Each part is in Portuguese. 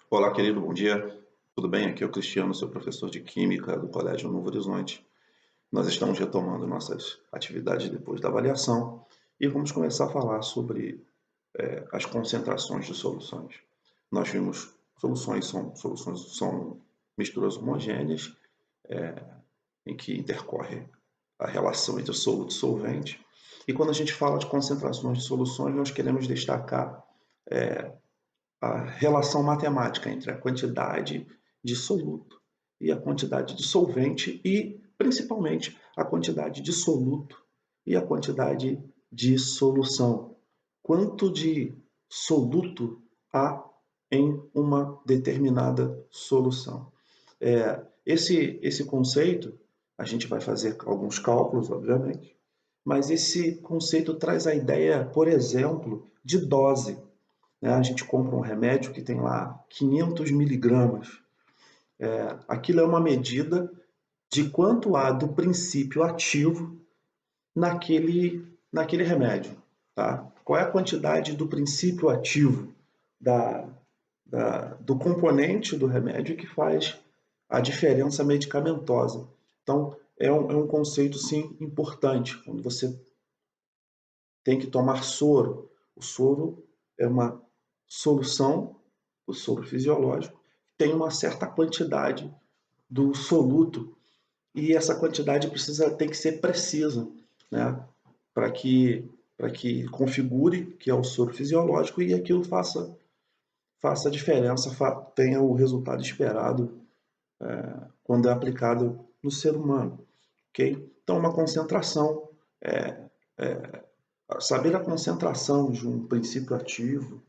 Olá, querido, bom dia. Tudo bem? Aqui é o Cristiano, seu professor de Química do Colégio Novo Horizonte. Nós estamos retomando nossas atividades depois da avaliação e vamos começar a falar sobre as concentrações de soluções. Nós vimos são misturas homogêneas em que intercorre a relação entre soluto e solvente. E quando a gente fala de concentrações de soluções, nós queremos destacar a relação matemática entre a quantidade de soluto e a quantidade de solvente e, principalmente, a quantidade de soluto e a quantidade de solução. Quanto de soluto há em uma determinada solução. Esse conceito, a gente vai fazer alguns cálculos, obviamente, mas esse conceito traz a ideia, por exemplo, de dose. A gente compra um remédio que tem lá 500 miligramas. Aquilo é uma medida de quanto há do princípio ativo naquele remédio. Tá? Qual é a quantidade do princípio ativo do componente do remédio que faz a diferença medicamentosa. Então, é um conceito, sim, importante. Quando você tem que tomar soro, o soro é uma solução, o soro fisiológico, tem uma certa quantidade do soluto e essa quantidade tem que ser precisa, né? Para que configure que é o soro fisiológico e aquilo faça a diferença, tenha o resultado esperado quando é aplicado no ser humano, ok? Então, uma concentração, saber a concentração de um princípio ativo,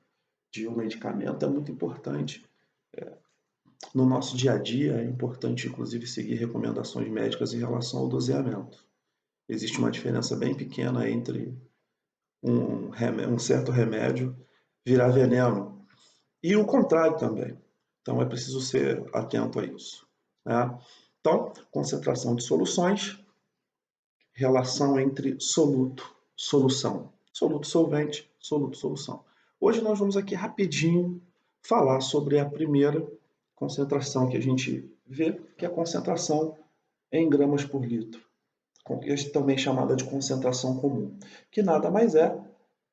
de um medicamento é muito importante. No nosso dia a dia é importante, inclusive, seguir recomendações médicas em relação ao doseamento. Existe uma diferença bem pequena entre um certo remédio virar veneno e o contrário também. Então é preciso ser atento a isso. Né? Então, concentração de soluções, relação entre soluto, solução, soluto solvente, soluto solução. Hoje nós vamos aqui rapidinho falar sobre a primeira concentração que a gente vê, que é a concentração em gramas por litro, também chamada de concentração comum, que nada mais é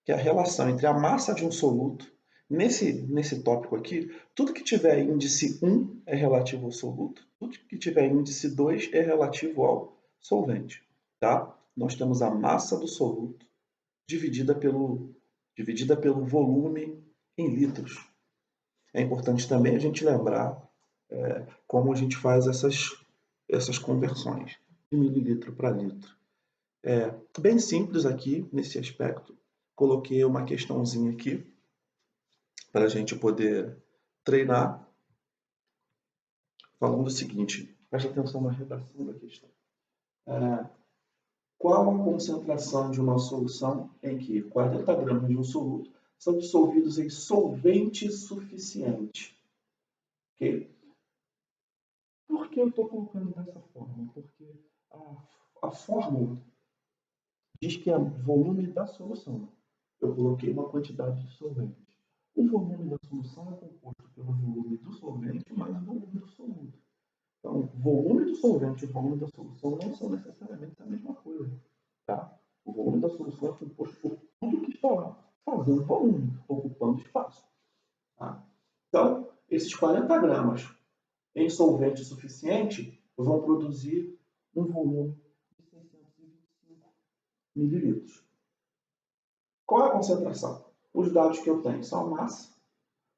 que a relação entre a massa de um soluto, nesse tópico aqui, tudo que tiver índice 1 é relativo ao soluto, tudo que tiver índice 2 é relativo ao solvente. Tá? Nós temos a massa do soluto dividida pelo volume em litros. É importante também a gente lembrar como a gente faz essas conversões de mililitro para litro. Bem simples aqui nesse aspecto. Coloquei uma questãozinha aqui para a gente poder treinar, falando o seguinte, preste atenção na redação da questão. Qual a concentração de uma solução em que 40 gramas de um soluto são dissolvidos em solvente suficiente? Okay? Por que eu estou colocando dessa forma? Porque a fórmula diz que é o volume da solução. Eu coloquei uma quantidade de solvente. O volume da solução é composto pelo volume do solvente mais o volume do soluto. Então, o volume do solvente e o volume da solução não são necessariamente a mesma coisa. Tá? O volume da solução é composto por tudo que está lá, fazendo volume, ocupando espaço. Tá? Então, esses 40 gramas em solvente suficiente vão produzir um volume de 625 mililitros. Qual é a concentração? Os dados que eu tenho são a massa,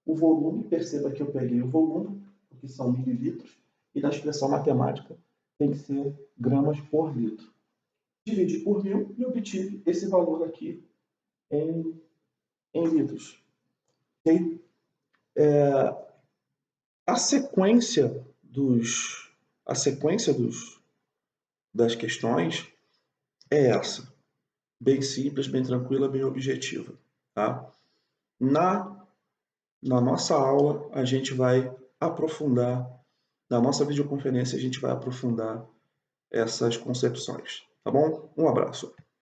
o volume, perceba que eu peguei o volume, porque são mililitros, e na expressão matemática tem que ser gramas por litro. Dividi por 1000 e obtive esse valor aqui em litros. Okay? A sequência das questões é essa. Bem simples, bem tranquila, bem objetiva. Tá? Na nossa aula, a gente vai aprofundar, na nossa videoconferência, a gente vai aprofundar essas concepções. Tá bom? Um abraço.